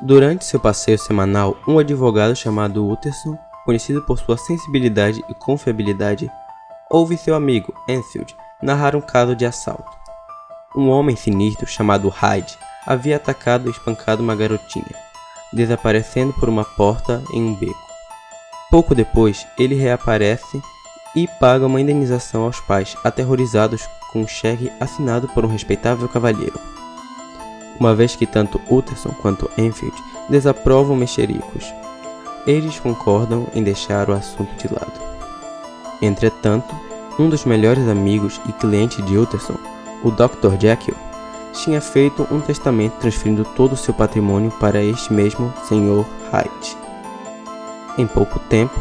Durante seu passeio semanal, um advogado chamado Utterson, conhecido por sua sensibilidade e confiabilidade, ouve seu amigo, Enfield, narrar um caso de assalto. Um homem sinistro chamado Hyde havia atacado e espancado uma garotinha, desaparecendo por uma porta em um beco. Pouco depois, ele reaparece e paga uma indenização aos pais, aterrorizados com um cheque assinado por um respeitável cavalheiro. Uma vez que tanto Utterson quanto Enfield desaprovam mexericos, eles concordam em deixar o assunto de lado. Entretanto, um dos melhores amigos e cliente de Utterson, o Dr. Jekyll, tinha feito um testamento transferindo todo o seu patrimônio para este mesmo Sr. Hyde. Em pouco tempo,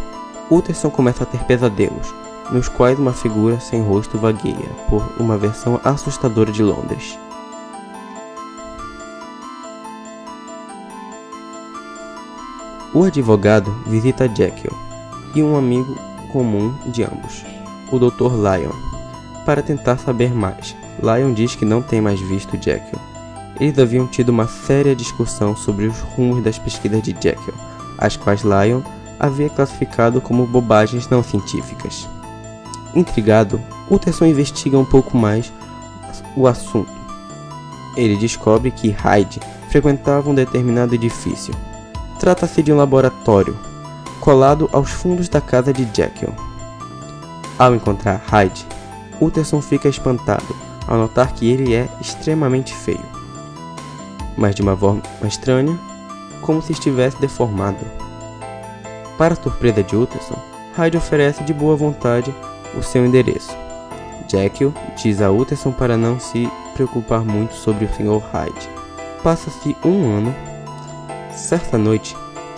Utterson começa a ter pesadelos, nos quais uma figura sem rosto vagueia por uma versão assustadora de Londres. O advogado visita Jekyll e um amigo comum de ambos, o Dr. Lyon, para tentar saber mais. Lyon diz que não tem mais visto Jekyll. Eles haviam tido uma séria discussão sobre os rumos das pesquisas de Jekyll, as quais Lyon havia classificado como bobagens não científicas. Intrigado, Utterson investiga um pouco mais o assunto. Ele descobre que Hyde frequentava um determinado edifício. Trata-se de um laboratório, colado aos fundos da casa de Jekyll. Ao encontrar Hyde, Utterson fica espantado ao notar que ele é extremamente feio, mas de uma forma estranha, como se estivesse deformado. Para surpresa de Utterson, Hyde oferece de boa vontade o seu endereço. Jekyll diz a Utterson para não se preocupar muito sobre o Sr. Hyde. Passa-se um ano. Certa noite,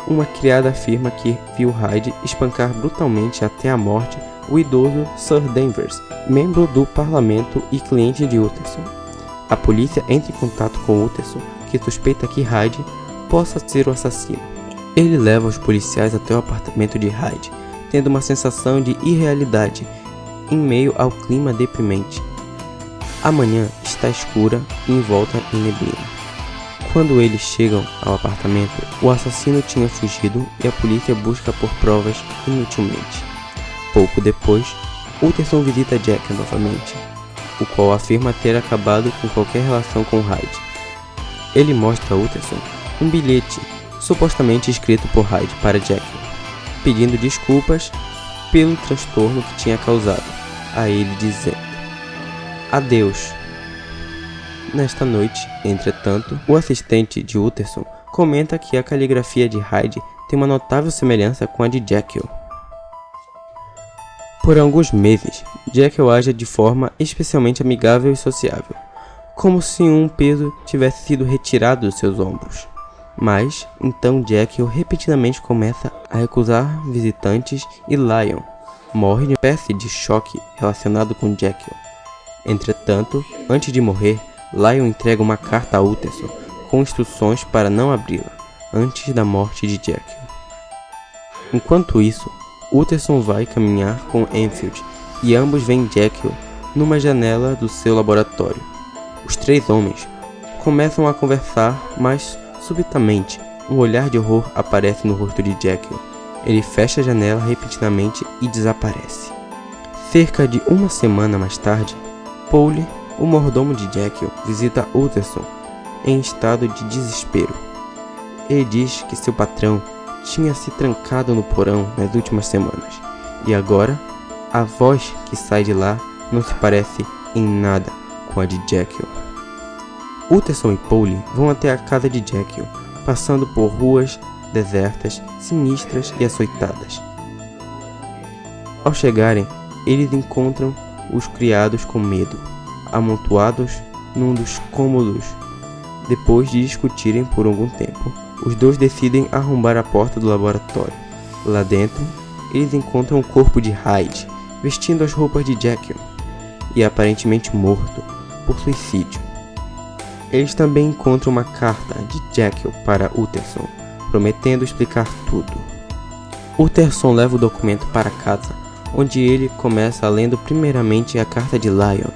uma criada afirma que viu Hyde espancar brutalmente até a morte o idoso Sir Danvers, membro do parlamento e cliente de Utterson. A polícia entra em contato com Utterson, que suspeita que Hyde possa ser o assassino. Ele leva os policiais até o apartamento de Hyde, tendo uma sensação de irrealidade em meio ao clima deprimente. A manhã está escura e envolta em neblina. Quando eles chegam ao apartamento, o assassino tinha fugido e a polícia busca por provas inutilmente. Pouco depois, Utterson visita Jekyll novamente, o qual afirma ter acabado com qualquer relação com Hyde. Ele mostra a Utterson um bilhete supostamente escrito por Hyde para Jekyll, pedindo desculpas pelo transtorno que tinha causado a ele, dizendo: "Adeus." Nesta noite, entretanto, o assistente de Utterson comenta que a caligrafia de Hyde tem uma notável semelhança com a de Jekyll. Por alguns meses, Jekyll age de forma especialmente amigável e sociável, como se um peso tivesse sido retirado dos seus ombros. Mas, então Jekyll repetidamente começa a recusar visitantes e Lyon morre de uma espécie de choque relacionado com Jekyll. Entretanto, antes de morrer, Lyon entrega uma carta a Utterson com instruções para não abri-la antes da morte de Jekyll. Enquanto isso, Utterson vai caminhar com Enfield e ambos veem Jekyll numa janela do seu laboratório. Os três homens começam a conversar, mas subitamente um olhar de horror aparece no rosto de Jekyll. Ele fecha a janela repentinamente e desaparece. Cerca de uma semana mais tarde, Paul, o mordomo de Jekyll, visita Utterson em estado de desespero. Ele diz que seu patrão tinha se trancado no porão nas últimas semanas, e agora a voz que sai de lá não se parece em nada com a de Jekyll. Utterson e Paul vão até a casa de Jekyll, passando por ruas desertas, sinistras e açoitadas. Ao chegarem, eles encontram os criados com medo, amontoados num dos cômodos. Depois de discutirem por algum tempo, os dois decidem arrombar a porta do laboratório. Lá dentro, eles encontram o corpo de Hyde, vestindo as roupas de Jekyll, e aparentemente morto por suicídio. Eles também encontram uma carta de Jekyll para Utterson, prometendo explicar tudo. Utterson leva o documento para casa, onde ele começa lendo primeiramente a carta de Lyon.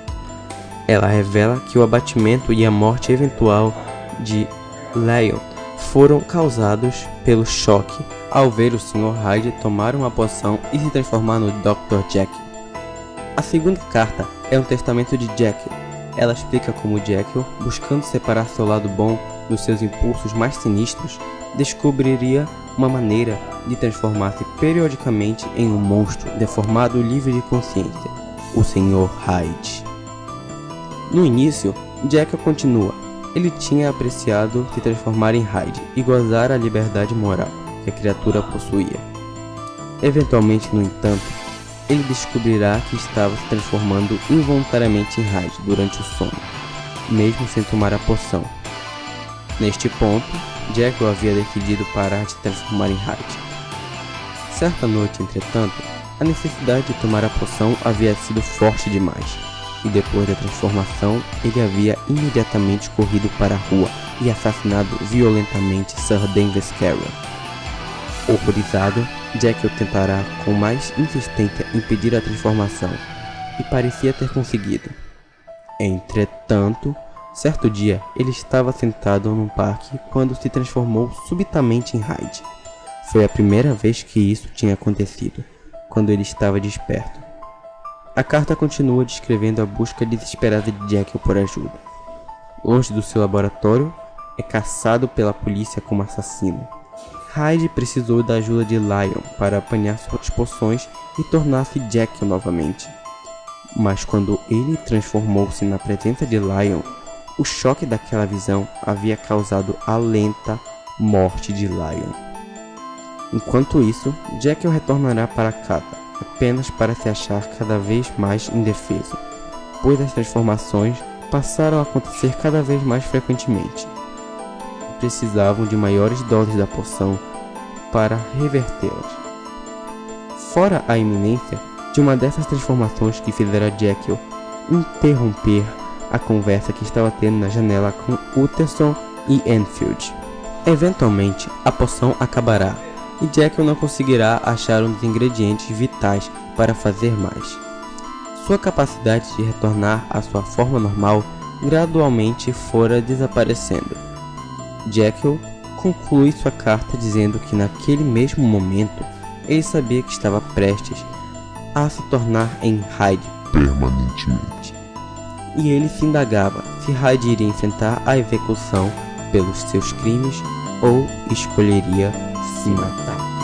Ela revela que o abatimento e a morte eventual de Lyon foram causados pelo choque ao ver o Sr. Hyde tomar uma poção e se transformar no Dr. Jekyll. A segunda carta é um testamento de Jekyll. Ela explica como Jekyll, buscando separar seu lado bom dos seus impulsos mais sinistros, descobriria uma maneira de transformar-se periodicamente em um monstro deformado livre de consciência, o Sr. Hyde. No início, Jekyll continua. Ele tinha apreciado se transformar em Hyde e gozar a liberdade moral que a criatura possuía. Eventualmente, no entanto, ele descobrirá que estava se transformando involuntariamente em Hyde durante o sono, mesmo sem tomar a poção. Neste ponto, Jekyll havia decidido parar de se transformar em Hyde. Certa noite, entretanto, a necessidade de tomar a poção havia sido forte demais, e depois da transformação, ele havia imediatamente corrido para a rua e assassinado violentamente Sir Danvers Carroll. Horrorizado, Jekyll tentará com mais insistência impedir a transformação, e parecia ter conseguido. Entretanto, certo dia, ele estava sentado num parque quando se transformou subitamente em Hyde. Foi a primeira vez que isso tinha acontecido, quando ele estava desperto. A carta continua descrevendo a busca desesperada de Jekyll por ajuda. Longe do seu laboratório, é caçado pela polícia como assassino. Hyde precisou da ajuda de Lion para apanhar suas poções e tornar-se Jekyll novamente. Mas quando ele transformou-se na presença de Lion, o choque daquela visão havia causado a lenta morte de Lion. Enquanto isso, Jekyll retornará para casa, apenas para se achar cada vez mais indefeso, pois as transformações passaram a acontecer cada vez mais frequentemente. Precisavam de maiores doses da poção para revertê-las. Fora a iminência de uma dessas transformações que fizera Jekyll interromper a conversa que estava tendo na janela com Utterson e Enfield. Eventualmente, a poção acabará e Jekyll não conseguirá achar um dos ingredientes vitais para fazer mais. Sua capacidade de retornar à sua forma normal gradualmente fora desaparecendo. Jekyll conclui sua carta dizendo que naquele mesmo momento ele sabia que estava prestes a se tornar em Hyde permanentemente. E ele se indagava se Hyde iria enfrentar a execução pelos seus crimes ou escolheria se matar.